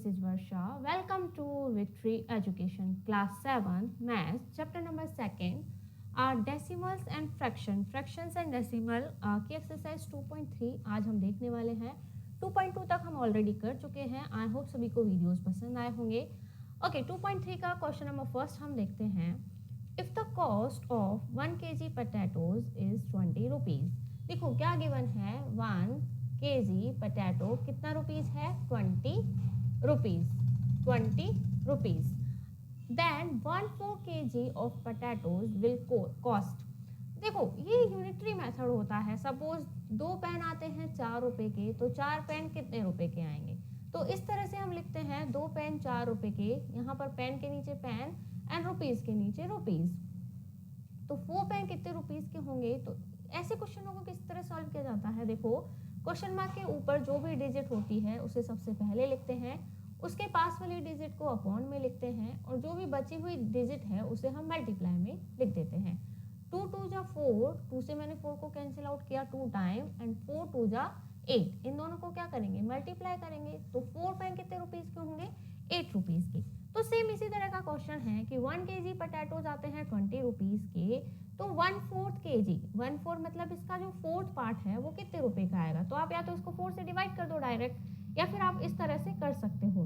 is Varsha. Welcome to Victory Education, Class 7, Maths, Chapter number 2. Decimals and Fractions and Decimal की exercise 2.3 आज हम देखने वाले हैं. 2.2 तक हम ऑलरेडी कर चुके हैं. आई होप सभी को वीडियोस पसंद आए होंगे. ओके, 2.3 का क्वेश्चन नंबर फर्स्ट हम देखते हैं. If the cost of 1 kg potatoes is 20 rupees. देखो क्या गिवन है. 1 kg potato कितना रुपीस है. 20 rupees. Then 1/4 kg of potatoes will cost. देखो ये यूनिटरी मेथड होता है. सपोज 2 पेन आते हैं 4 रुपए के, तो 4 पेन कितने रुपए के आएंगे. तो इस तरह से हम लिखते हैं 2 पेन 4 रुपए के. यहाँ पर पेन के नीचे पेन एंड रुपीस के नीचे रुपीस. तो 4 पेन कितने रुपीस के होंगे. तो ऐसे क्वेश्चनों को किस तरह सॉल्व किया जाता है. देखो क्वेश्चन मार्क के ऊपर जो भी डिजिट होती है उसे सबसे पहले लिखते हैं, उसके पास वाली डिजिट को अपॉन में लिखते हैं, और जो भी बची हुई डिजिट है उसे हम मल्टीप्लाई में लिख देते हैं. 2 2 जा 4, 2 से मैंने 4 को कैंसिल आउट किया 2 टाइम, एंड 4 2 जा 8. इन दोनों को क्या करेंगे, मल्टीप्लाई करेंगे. तो 4 पेन कितने रुपीस के होंगे, 8 रुपीस के. तो सेम इसी तरह का क्वेश्चन है कि 1 kg पोटैटोज आते हैं 20 रुपीस के. तो 1/4 kg, 1/4 मतलब इसका जो फोर्थ पार्ट है वो कितने रुपए का आएगा. तो आप या तो इसको 4 से डिवाइड कर दो डायरेक्ट, या फिर आप इस तरह से कर सकते हो.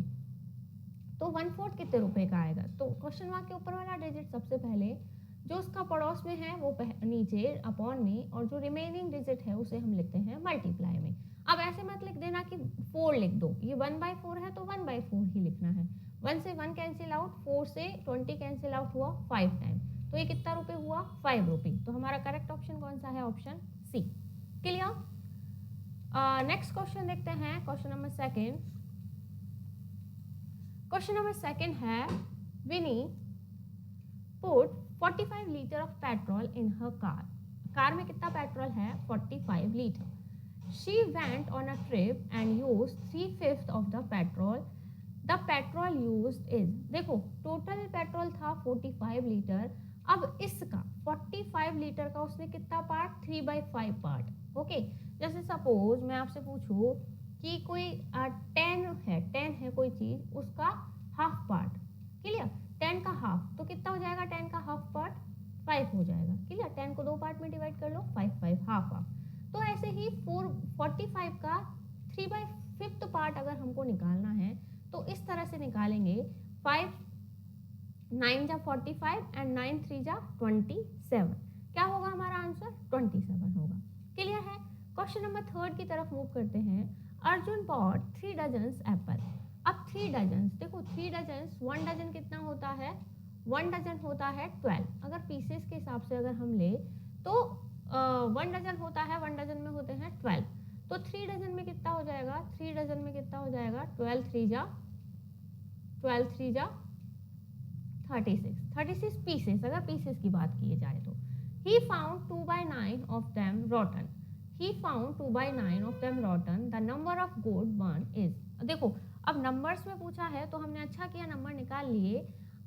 तो 1/4 कितने रुपए का आएगा. तो क्वेश्चन मार्क के ऊपर वाला डिजिट सबसे पहले, जो उसका पड़ोस में है वो नीचे अपॉन में, और जो रिमेनिंग डिजिट है उसे हम लिखते हैं मल्टीप्लाई में. अब ऐसे मत लिख देना कि 4 लिख दो. ये 1/4 है तो 1/4 ही लिखना है. 1 से 1 कैंसिल आउट, 4 से 20 कैंसिल आउट हुआ 5 टाइम. तो ये कितना रुपए हुआ, 5 रुपए. तो हमारा करेक्ट ऑप्शन कौन सा है, option C. Clear. Next question देखते हैं. क्वेश्चन नंबर सेकंड है, Vini put 45 litre of petrol in her car. Car में कितना पेट्रोल है, 45 litre. She went on a trip and used 3/5 of the petrol. The petrol used is. देखो total petrol था 45 litre. अब इसका 45 लीटर का उसने कितना पार्ट, 3/5 पार्ट. ओके, जैसे सपोज मैं आपसे पूछूं कि कोई 10 है कोई चीज, उसका हाफ पार्ट. क्लियर. 10 का हाफ तो कितना हो जाएगा, 10 का हाफ पार्ट 5 हो जाएगा. क्लियर. 10 को 2 पार्ट में डिवाइड कर लो, 5 हाफ. तो ऐसे ही 45 का 3/5 पार्ट अगर हमको निकालना है तो इस तरह से निकालेंगे. 5 9 जा 45 एंड 9 3 जा 27. क्या होगा हमारा आंसर, 27 होगा. क्लियर है. क्वेश्चन नंबर 3 की तरफ मूव करते हैं. Arjun bought 3 dozens apple. अब 3 डजन्स, देखो 3 डजन्स, 1 डजन कितना होता है, 1 डजन होता है 12. अगर पीसेस के हिसाब से अगर हम ले तो 1 डजन होता है, 1 डजन में होते हैं 12. तो 3 डजन में कितना हो जाएगा, 3 डजन में कितना हो जाएगा, 12 3 जा 36 पीसेस. अगर पीसेस की बात की जाए तो he found 2/9 of them rotten. The number of good one is. देखो अब नंबर्स में पूछा है तो हमने अच्छा किया नंबर निकाल लिए.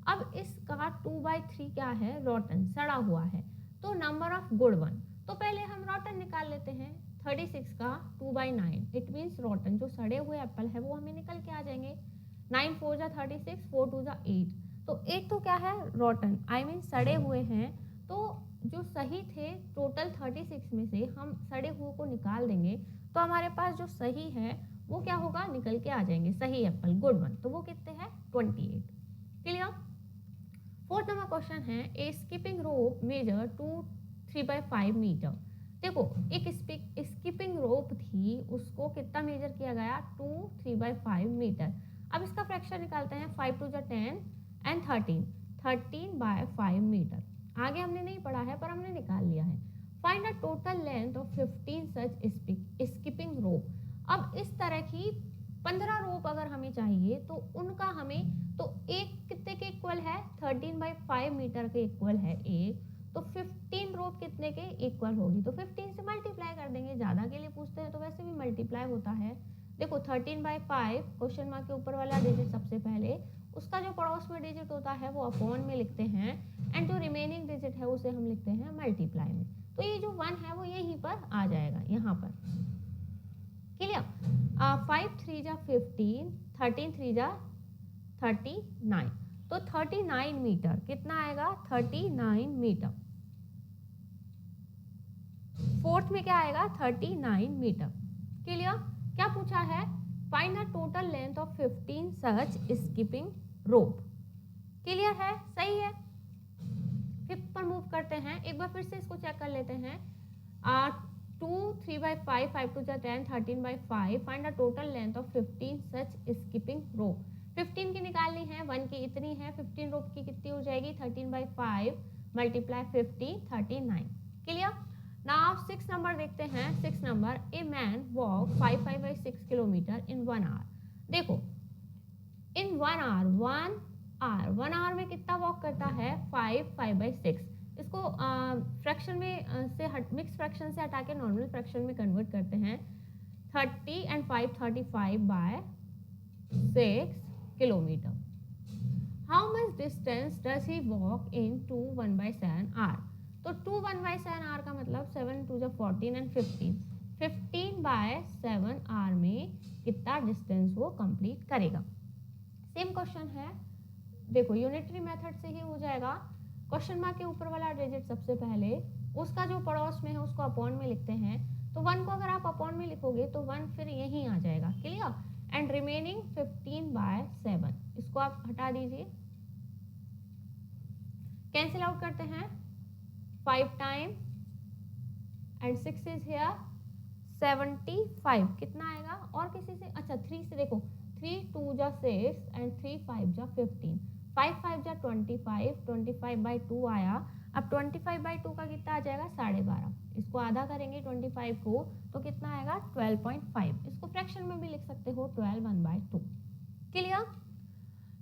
अब इसका 2/3 क्या है, रॉटन, सड़ा हुआ है. तो नंबर ऑफ गुड वन, तो पहले हम रॉटन निकाल लेते हैं. 36 का 2/9, इट मीन्स रॉटन, जो सड़े हुए एप्पल है वो हमें निकल के आ जाएंगे. 9 4 जा 36, 4 2 जा 8. तो 8 तो क्या है, रॉटन, आई मीन सड़े हुए हैं. तो जो सही थे टोटल 36 में से हम सड़े हुए को निकाल देंगे, तो हमारे पास जो सही है वो क्या होगा, निकल के आ जाएंगे सही एप्पल, गुड वन. तो वो कितने हैं, 28. क्लियर. 4th नंबर क्वेश्चन है, ए स्किपिंग रोप मेजर 2 3/5 मीटर. देखो एक स्किपिंग रोप थी, उसको कितना मेजर किया गया, 2 3/5 मीटर. अब इसका फ्रैक्शन निकालते हैं. 5 2 जा 10 एंड 13/5 मीटर. आगे हमने नहीं पढ़ा है पर हमने निकाल लिया है. Find the total length of 15 such skipping rope. अब इस तरह की 15 रोप अगर हमें चाहिए तो उनका हमें, तो एक कितने के इक्वल है, 13/5 मीटर के इक्वल है एक. तो 15 रोप कितने के इक्वल होगी, तो 15 से मल्टीप्लाई कर देंगे. ज़्यादा के लिए पूछते हैं तो वैसे भी मल्टीप्लाई होता है. देखो 13/5, क्वेश्चन मार्क के ऊपर वाला डिजिट सबसे पहले, उसका जो पड़ोस में डिजिट होता है वो अपॉन में लिखते हैं, एंड जो रिमेनिंग डिजिट है उसे हम लिखते हैं मल्टीप्लाई में. तो ये जो 1 है वो यहीं पर आ जाएगा, यहाँ पर. क्लियर. 5 3 जा 15, 13 3 जा 39, तो 39 मीटर कितना आएगा, 39 मीटर। फोर्थ में क्या आएगा, 39 मीटर। क्लियर? क्या पूछा है, find the total length of 15 such skipping rope. Clear है, सही है। फिफ्थ पर मूव करते हैं, एक बार फिर से इसको चेक कर लेते हैं। 2 3 by 5, 5 2 10, 13 by 5, find the total length of 15 such skipping rope. 15 की निकालनी है, 1 की इतनी है, 15 रोप की कितनी हो जाएगी, 13 by 5 multiply 50, 39। Clear? Now 6 number देखते हैं। 6 number, a man walk 5 by 6 kilometre in 1 hour. देखो इन 1 आवर, 1 आवर में कितना वॉक करता है, 5 by 6। इसको फ्रैक्शन में से मिक्स फ्रैक्शन से हटा के नॉर्मल फ्रैक्शन में कन्वर्ट करते हैं। 30 and 5 35 by 6 kilometre. How much distance does he walk in 2 1 by 7 hour. तो 2 1 by 7 आवर का मतलब 7 2 14 and 15 by 7 आवर में कितना डिस्टेंस वो कंप्लीट करेगा। सेम क्वेश्चन है, देखो यूनिटरी मेथड से ही हो जाएगा। क्वेश्चन मार्क के ऊपर वाला डिजिट सबसे पहले उसका जो पड़ोस में है उसको अपॉन में लिखते हैं। तो 1 को अगर आप अपॉन में लिखोगे तो 1 फिर यहीं आ जाएगा। क्लियर? एंड रिमेनिंग 15 by 7, इसको आप हटा दीजिए, कैंसिल आउट करते हैं। 5 टाइम एंड 6 इज हियर 75, कितना आएगा। और किसी से, अच्छा 3 से देखो, 3 2 जा 6 एंड 3 5 जा 15, 5 5 जा 25, 25 by 2 आया। अब 25 by 2 का कितना आ जाएगा, 12.5। इसको आधा करेंगे 25 को तो कितना आएगा, 12.5। इसको फ्रैक्शन में भी लिख सकते हो, 12 1 by 2। Clear?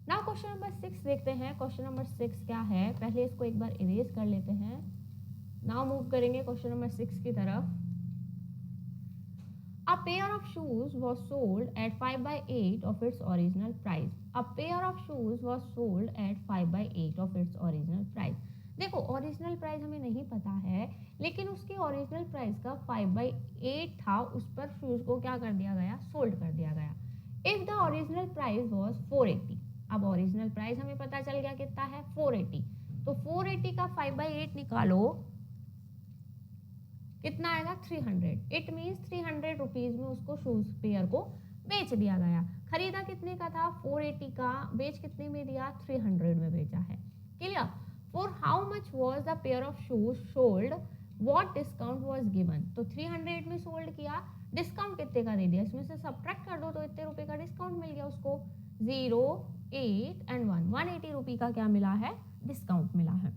Now question number 6 देखते हैं। क्वेश्चन नंबर 6 क्या है, पहले इसको एक बार इरेज कर लेते हैं। नाउ मूव करेंगे क्वेश्चन नंबर 6 की तरफ। A pair of shoes was sold at 5 by 8 of its original price. A pair of shoes was sold at 5 by 8 of its original price. देखो ओरिजिनल प्राइस हमें नहीं पता है, लेकिन उसकी ओरिजिनल प्राइस का 5 by 8 था, उस पर शूज को क्या कर दिया गया, सोल्ड कर दिया गया। If the original price was 480, अब ओरिजिनल प्राइस हमें पता चल गया कितना है, 480। तो 480 का 5 by 8 निकालो, कितना आएगा, 300। इट मीन्स 300 रुपीज में उसको शूज पेयर को बेच दिया गया। खरीदा कितने का था, 480 का, बेच कितने में दिया, 300 में बेचा है। Clear? For how much was the pair of shoes sold, what discount was given. तो 300 में सोल्ड किया, डिस्काउंट कितने का दे दिया, इसमें से सब्ट्रैक्ट कर दो तो इतने रुपए का डिस्काउंट मिल गया उसको। 0 8 and 1, 180 रुपये का क्या मिला है, डिस्काउंट मिला है।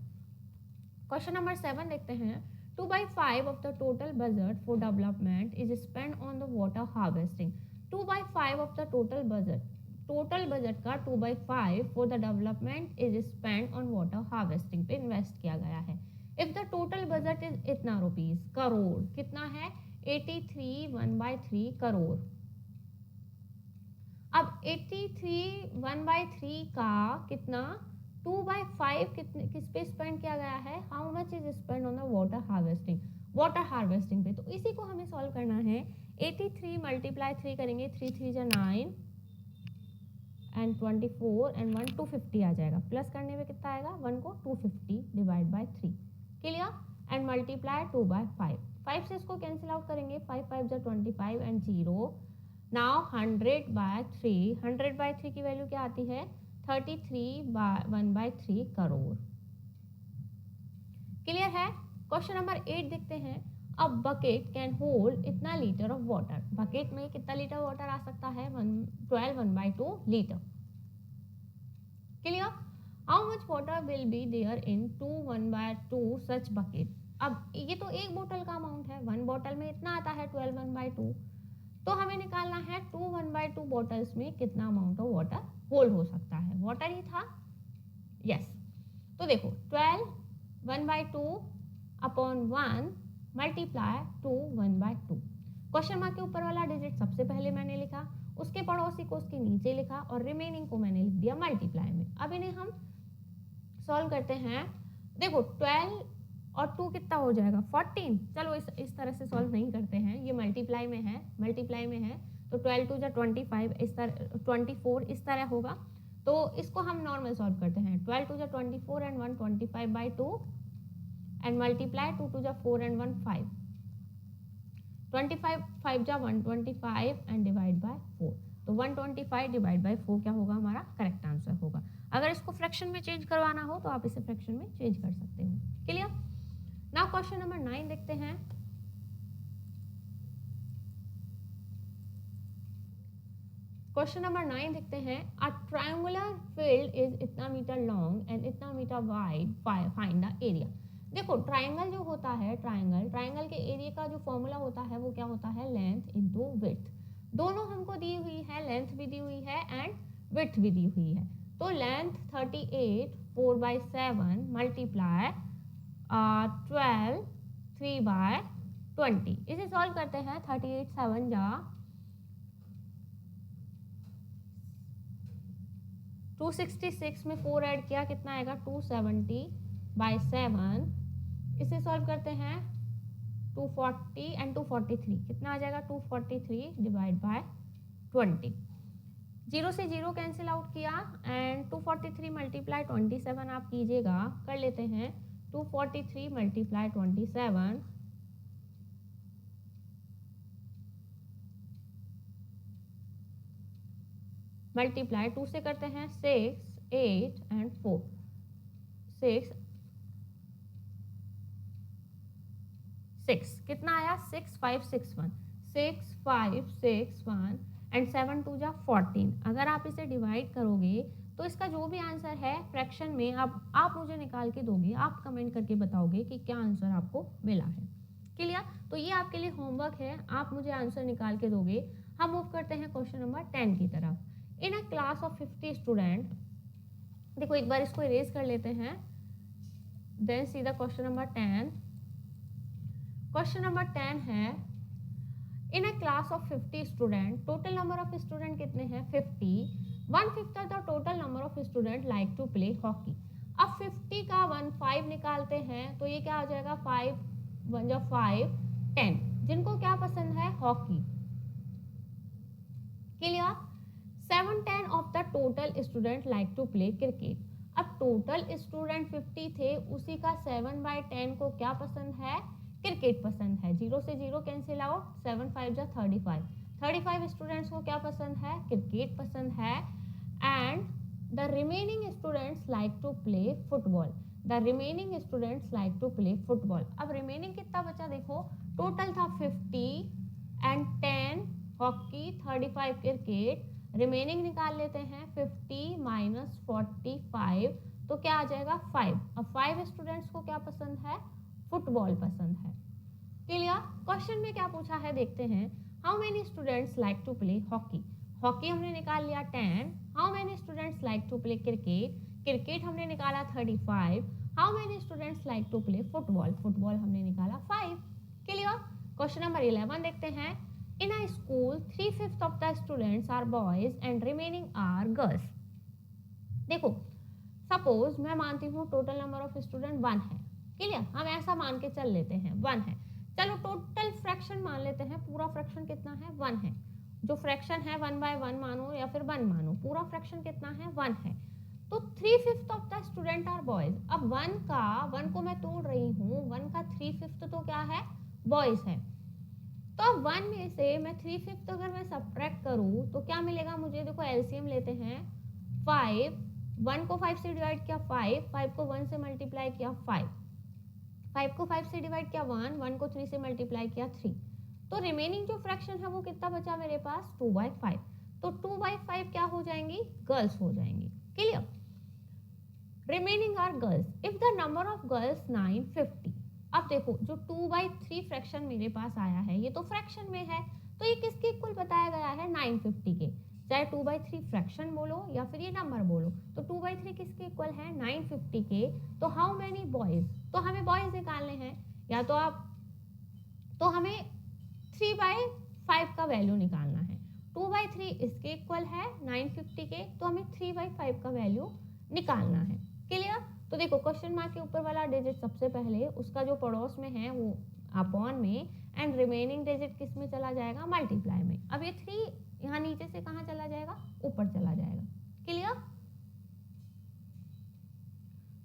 क्वेश्चन नंबर 7 देखते हैं। 2 by 5 of the total budget for development is spent on the water harvesting. 2 by 5 of the total budget का 2 by 5 for the development is spent on water harvesting पे इन्वेस्ट किया गया है। If the total budget is इतना rupees, crore, कितना है, 83 1 by 3 crore. अब 83 1 by 3 का कितना, 2 by 5 कितने किस पे स्पेंड किया गया है, how much is spend on the water harvesting, water harvesting पे। तो इसी को हमें सॉल्व करना है। 83 मल्टीप्लाई 3 करेंगे, 3 3 जा 9 एंड 24 एंड 1 250 आ जाएगा। प्लस करने में कितना आएगा, 1 को 250 divide by 3। Clear? And multiply 2 by 5, 5 से इसको कैंसिल आउट करेंगे, 5 5 जा 25 एंड 0। नाउ 100 by 3, 100 by 3 की वैल्यू क्या आती है, 33 1 by 3 करोड़। क्लियर है? क्वेश्चन नंबर 8 देखते हैं। अब बकेट कैन होल्ड इतना लीटर ऑफ वाटर, बकेट में कितना लीटर वाटर आ सकता है, 12 1 by 2 litre. Clear? How much water will be there in 2 1 by 2 such bucket. अब ये तो एक बोतल का अमाउंट है, 1 बोतल में इतना आता है 12 1 by 2, तो हमें निकालना है 2 1 by 2 बॉटल्स में कितना अमाउंट ऑफ वाटर होल्ड हो सकता है। वाटर ही था, यस। तो देखो 12 1 by 2 upon 1 multiply 2 1 by 2। Question mark के ऊपर वाला डिजिट सबसे पहले मैंने लिखा, उसके पड़ोसी को उसके नीचे लिखा और रिमेनिंग को मैंने लिख दिया मल्टीप्लाई में। अब इन्हें हम सॉल्व करते हैं। देखो 12 और 2 कितना हो जाएगा, 14। चलो इस तरह से सॉल्व नहीं करते हैं, ये मल्टीप्लाई में है, तो 12 टू जा 25 इस तरह 24 इस तरह होगा। तो इसको हम नॉर्मल सॉल्व करते हैं। 12 टू जा 24 एंड 1 25/2 एंड मल्टीप्लाई 2 टू जा 4 एंड 1 5, 25 5 जा 125 एंड डिवाइड बाय 4। तो 125 डिवाइड बाय 4 क्या होगा हमारा करेक्ट आंसर होगा। अगर इसको फ्रैक्शन में चेंज करवाना हो तो आप इसे फ्रैक्शन में चेंज कर सकते हो। क्लियर? नाउ क्वेश्चन नंबर 9 देखते हैं। क्वेश्चन नंबर 9 देखते हैं। अ ट्रायंगुलर फील्ड इज इतना मीटर लॉन्ग एंड इतना metre wide, find the area. देखो ट्रायंगल जो होता है, ट्रायंगल के एरिया का जो फॉर्मूला होता है वो क्या होता है, लेंथ इनटू विड्थ। दोनों हमको दी हुई है, लेंथ भी दी हुई है एंड विड्थ भी दी हुई है। तो लेंथ 38 4/7 मल्टीप्लाई 12 3/20। इसे सॉल्व करते हैं। 38 7 जा 266 में 4 ऐड किया कितना आएगा 270/7। इसे सॉल्व करते हैं 240 एंड 243 कितना आ जाएगा 243 डिवाइड बाय 20। 0 से 0 कैंसिल आउट किया एंड 243 मल्टीप्लाई 27 आप कीजिएगा, कर लेते हैं 243 मल्टीप्लाई 27 मल्टीप्लाई 2 से करते हैं 6 8 एंड 4 6 कितना आया 6561 6561 एंड 7 2 जा 14। अगर आप इसे डिवाइड करोगे तो इसका जो भी आंसर है फ्रैक्शन में आप मुझे निकाल के दोगे, आप कमेंट करके बताओगे कि क्या आंसर आपको मिला है। क्लियर? तो ये आपके लिए होमवर्क है, आप मुझे आंसर निकाल के दोगे। हम मूव करते हैं क्वेश्चन नंबर 10 की तरफ। In a class of 50 student, देखो एक बार इसको इरेज कर लेते हैं, then see the question number 10। Question number 10 है in a class of 50 student, total number of student कितने हैं 50, 1/5 of the total number of student like to play hockey. अब 50 का 1/5 निकालते हैं तो ये क्या आ जाएगा 5 1 जा 5 10, जिनको क्या पसंद है hockey. Clear? 7/10 of the total student like to play cricket. अब टोटल स्टूडेंट 50 थे, उसी का 7/10 को क्या पसंद है, क्रिकेट पसंद है। 0 से 0 कैंसिल आउट, 7 5 जा 35 स्टूडेंट्स को क्या पसंद है, क्रिकेट पसंद है। And the remaining students like to play football, the remaining students like to play football. अब रिमेनिंग कितना बचा देखो, टोटल था 50 एंड 10 हॉकी, 35 क्रिकेट, रिमेनिंग निकाल लेते हैं 50 माइनस 45 तो क्या आ जाएगा 5। अब 5 स्टूडेंट्स को क्या पसंद है, फुटबॉल पसंद है। क्लियर? क्वेश्चन में क्या पूछा है देखते हैं। How many students like to play hockey, hockey हमने निकाल लिया 10। How many students like to play cricket, cricket हमने निकाला 35। How many students like to play football, football हमने निकाला 5। क्लियर? क्वेश्चन नंबर 11 देखते हैं। In a school 3/5 of the students are boys and remaining are girls. देखो suppose मैं मानती हूँ टोटल नंबर ऑफ स्टूडेंट 1 है। क्लियर? हम ऐसा मान के चल लेते हैं 1 है। चलो टोटल फ्रैक्शन मान लेते हैं, पूरा फ्रैक्शन कितना है 1 है। जो फ्रैक्शन है 1/1 मानो या फिर 1 मानो, पूरा फ्रैक्शन कितना है 1 है। तो 3/5 of the student are boys. अब 1 को मैं तोड़ रही हूँ, 1 का 3/5 तो क्या है बॉयज है। तो अब 1 में से मैं 3/5 अगर मैं सब्ट्रैक्ट करूँ तो क्या मिलेगा मुझे, देखो एलसीएम लेते हैं 5, 1 को 5 से डिवाइड किया 5 को 1 से मल्टीप्लाई किया 5 को 5 से डिवाइड किया 1 को 3 से मल्टीप्लाई किया 3। तो रिमेनिंग जो फ्रैक्शन है वो कितना बचा मेरे पास 2/5। तो 2/5 क्या हो जाएंगी, गर्ल्स हो जाएंगी। Clear? Remaining are girls. If the number of girls 9 50। अब देखो जो 2/3 फ्रैक्शन मेरे पास आया है ये तो फ्रैक्शन में है, तो ये किसके इक्वल बताया गया है 950 के। चाहे 2/3 फ्रैक्शन बोलो या फिर ये नंबर बोलो, तो 2/3 किसके इक्वल है 950 के। तो हाउ मेनी बॉयज, तो हमें बॉयज निकालने हैं, या तो हमें 3/5 का वैल्यू निकालना है। 2/3 इसके इक्वल है 950 के, तो हमें 3/5 का वैल्यू निकालना है। क्लियर? तो देखो क्वेश्चन मार्क के ऊपर वाला डिजिट सबसे पहले उसका जो पड़ोस में है वो अपॉन में एंड रिमेनिंग डिजिट किस में चला जाएगा, मल्टीप्लाई में। अब ये 3 यहाँ नीचे से कहाँ चला जाएगा, ऊपर चला जाएगा। क्लियर?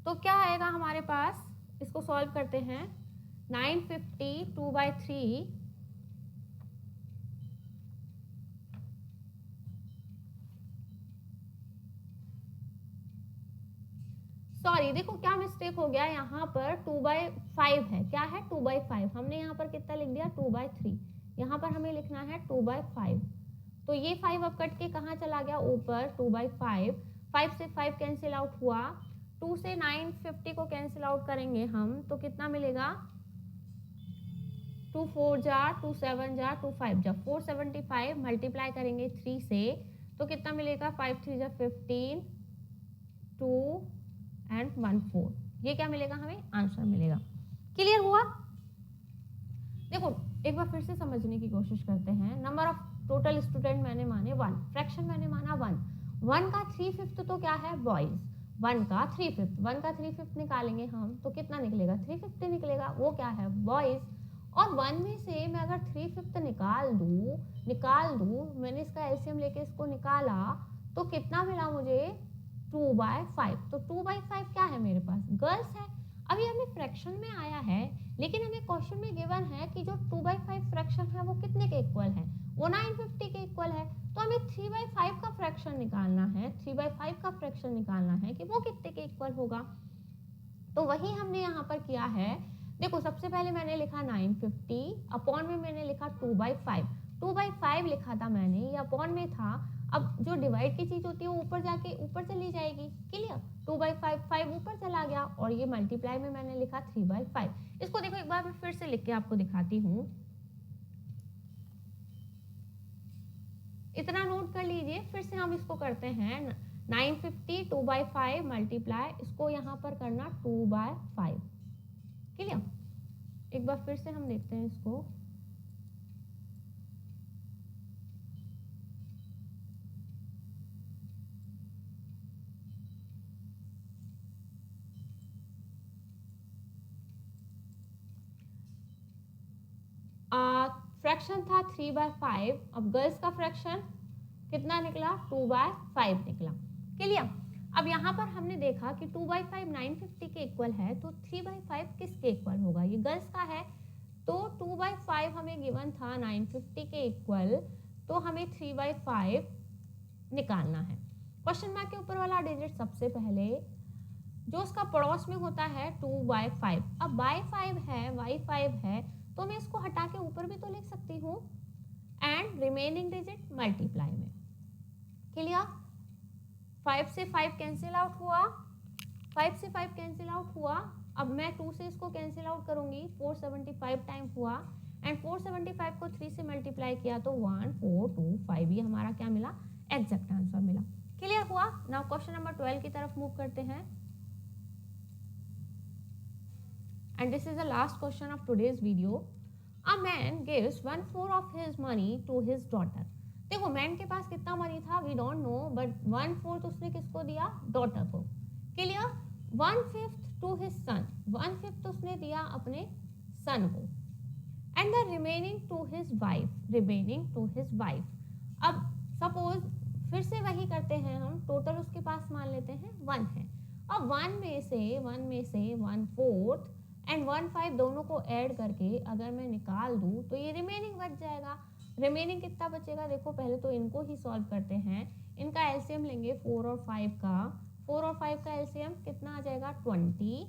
तो क्या आएगा हमारे पास, इसको सॉल्व करते हैं। 950 2/3 सॉरी देखो क्या मिस्टेक हो गया, यहाँ पर 2/5 है। क्या है, 2/5। हमने यहाँ पर कितना लिख दिया, 2/3। यहाँ पर हमें लिखना है 2/5। तो ये 5 अब कट के कहाँ चला गया, ऊपर 2/5। 5 से 5 कैंसिल आउट हुआ। 2 से 950 को कैंसिल आउट करेंगे हम, तो कितना मिलेगा, 2 4 जा 2 7 जा 2 5 जा 475 मल्टीप्लाई करेंगे 3 से, तो कितना मिलेगा, 5 3 जा 15 2 एंड 1 4। ये क्या मिलेगा, हमें आंसर मिलेगा। क्लियर हुआ? देखो एक बार फिर से समझने की कोशिश करते हैं। नंबर ऑफ टोटल स्टूडेंट मैंने माने 1, फ्रैक्शन मैंने माना 1। 1 का 3/5 तो क्या है, बॉयज। 1 का 3/5, 1 का 3/5 निकालेंगे हम तो कितना निकलेगा, 350 निकलेगा। वो क्या है, बॉयज। और 1 में से मैं अगर 3/5 निकाल दूँ, मैंने इसका एलसीएम लेके इसको निकाला, तो कितना मिला मुझे, 2/5। तो 2/5 क्या है मेरे पास, गर्ल्स है। अभी हमें फ्रैक्शन में आया है, लेकिन हमें क्वेश्चन में गिवन है कि जो 2/5 फ्रैक्शन है वो कितने के इक्वल है, वो 950 के इक्वल है। तो हमें 3/5 का फ्रैक्शन निकालना है, 3/5 का फ्रैक्शन निकालना है कि वो कितने के इक्वल होगा। तो वही हमने यहाँ पर किया है। देखो सबसे पहले मैंने लिखा 950, अपॉन में मैंने लिखा 2/5। 2/5 लिखा था मैंने, ये अपॉन में था। अब जो डिवाइड की चीज होती है वो ऊपर जाके ऊपर चली जाएगी। क्लियर? 2/5 5 ऊपर चला गया, और ये मल्टीप्लाई में मैंने लिखा 3/5। इसको देखो एक बार मैं फिर से लिख के आपको दिखाती हूँ। इतना नोट कर लीजिए, फिर से हम इसको करते हैं। 950 2/5 मल्टीप्लाई, इसको यहाँ पर करना 2/5। क्लियर? एक बार फिर से हम देखते हैं इसको। फ्रैक्शन था 3/5, अब गर्ल्स का फ्रैक्शन कितना निकला, 2/5 निकला। क्लियर? अब यहाँ पर हमने देखा कि 2/5 950 के इक्वल है, तो 3/5 किसके इक्वल होगा, ये गर्ल्स का है। तो 2/5 हमें गिवन था 950 के इक्वल, तो हमें 3/5 निकालना है। क्वेश्चन मार्क के ऊपर वाला डिजिट सबसे पहले जो उसका पड़ोस में होता है 2/5। अब बाय 5 है, y5 है, तो मैं इसको हटा के ऊपर भी तो लिख सकती हूँ, एंड रिमेनिंग डिजिट मल्टीप्लाई में। क्लियर? 5 से 5 कैंसिल आउट हुआ, 5 से 5 कैंसिल आउट हुआ। अब मैं 2 से इसको कैंसिल आउट करूंगी, 475 टाइम हुआ, एंड 475 को 3 से मल्टीप्लाई किया तो 1 4 2 5, ये हमारा क्या मिला, एग्जैक्ट आंसर मिला। क्लियर हुआ? नाउ क्वेश्चन नंबर 12 की तरफ मूव करते हैं, and this is the last question of today's video. A man gives 1/4 of his money to his daughter. देखो मैन के पास कितना मनी था, वी डोंट नो, बट 1/4 उसने किसको दिया, डॉटर को। क्लियर? 1/5 टू हिज सन, 1/5 उसने दिया अपने सन को, and the remaining to his wife, remaining to his wife. अब सपोज फिर से वही करते हैं हम, टोटल उसके पास मान लेते हैं 1 है। अब 1 में से 1/4 एंड 1/5 दोनों को ऐड करके अगर मैं निकाल दूं तो ये रिमेनिंग बच जाएगा। रिमेनिंग कितना बचेगा, देखो पहले तो इनको ही सॉल्व करते हैं। इनका एलसीएम लेंगे 4 और 5 का, 4 और 5 का एलसीएम कितना आ जाएगा, 20।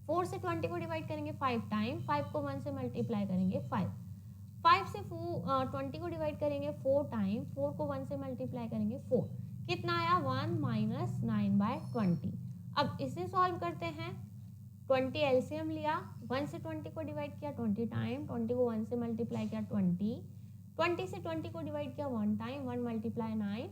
4 से 20 को डिवाइड करेंगे 5 टाइम, 5 को 1 से मल्टीप्लाई करेंगे 5। 5 से 20 को डिवाइड करेंगे 4 टाइम, 4 को 1 से मल्टीप्लाई करेंगे 4। कितना आया, 1 - 9/20। अब इसे सॉल्व करते हैं। 20 एलसीएम लिया, 1 से 20 को डिवाइड किया 20 टाइम, 20 को 1 से मल्टीप्लाई किया 20, 20 से 20 को डिवाइड किया 1 टाइम, 1 × 9,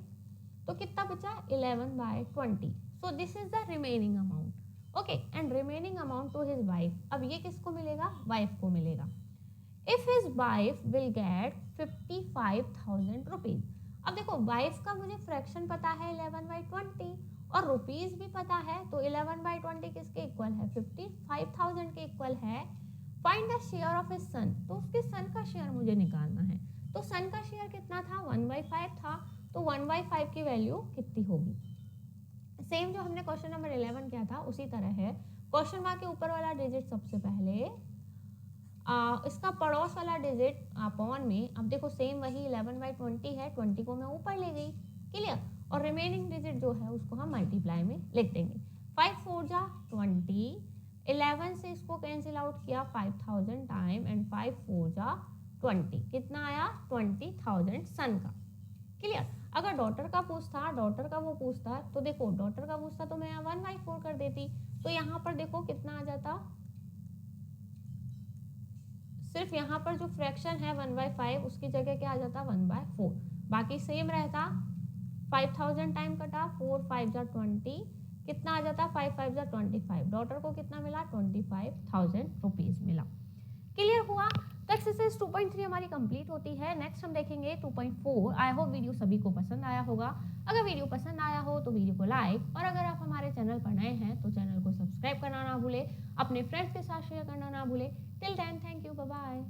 तो कितना बचा, 11/20। So this is the remaining amount. Okay, and remaining amount to his wife, अब ये किसको मिलेगा, वाइफ को मिलेगा। If his wife will get 55,000 rupees. अब देखो वाइफ का मुझे फ्रैक्शन पता है 11/20 और रुपीज भी पता है, तो 11/20 किसके इक्वल है, 55,000 के इक्वल है। Find the share of his son, तो उसके सन का शेयर मुझे निकालना है। तो सन का शेयर कितना था, 1/5 था, तो 1/5 की वैल्यू कितनी होगी। सेम जो हमने क्वेश्चन नंबर 11 किया था उसी तरह है। क्वेश्चन मार्क के ऊपर वाला डिजिट सबसे पहले, इसका पड़ोस वाला डिजिट अपॉन में, अब देखो सेम वही 11/20 है, 20 को मैं ऊपर ले गई, क्लियर, और रिमेनिंग डिजिट जो है उसको हम मल्टीप्लाई में लिख देंगे। 5 4 जा 20, 11 से इसको कैंसिल आउट किया 5000 टाइम, एंड 5 4 जा 20, कितना आया 20,000 सन का, क्लियर। अगर डॉटर का पूछता, डॉटर का वो पूछता, तो देखो डॉटर का पूछता तो मैं 1/4 कर देती, तो यहाँ पर देखो कितना आ जाता, सिर्फ यहाँ पर जो फ्रैक्शन है 1/5 उसकी जगह क्या आ जाता 1/4, बाकी सेम रहता। 5000 टाइम कटा, 4 5 जा 20, कितना आ जाता 5 5 जा 25, डॉटर को कितना मिला 25,000 रुपीज मिला, क्लियर हुआ। तो एक्सरसाइज 2.3 हमारी कंप्लीट होती है। नेक्स्ट हम देखेंगे 2.4। आई होप वीडियो सभी को पसंद आया होगा। अगर वीडियो पसंद आया हो तो वीडियो को लाइक, और अगर आप हमारे चैनल पर नए हैं तो चैनल को सब्सक्राइब करना ना भूले, अपने फ्रेंड्स के साथ शेयर करना ना भूले। Till then thank you, bye bye.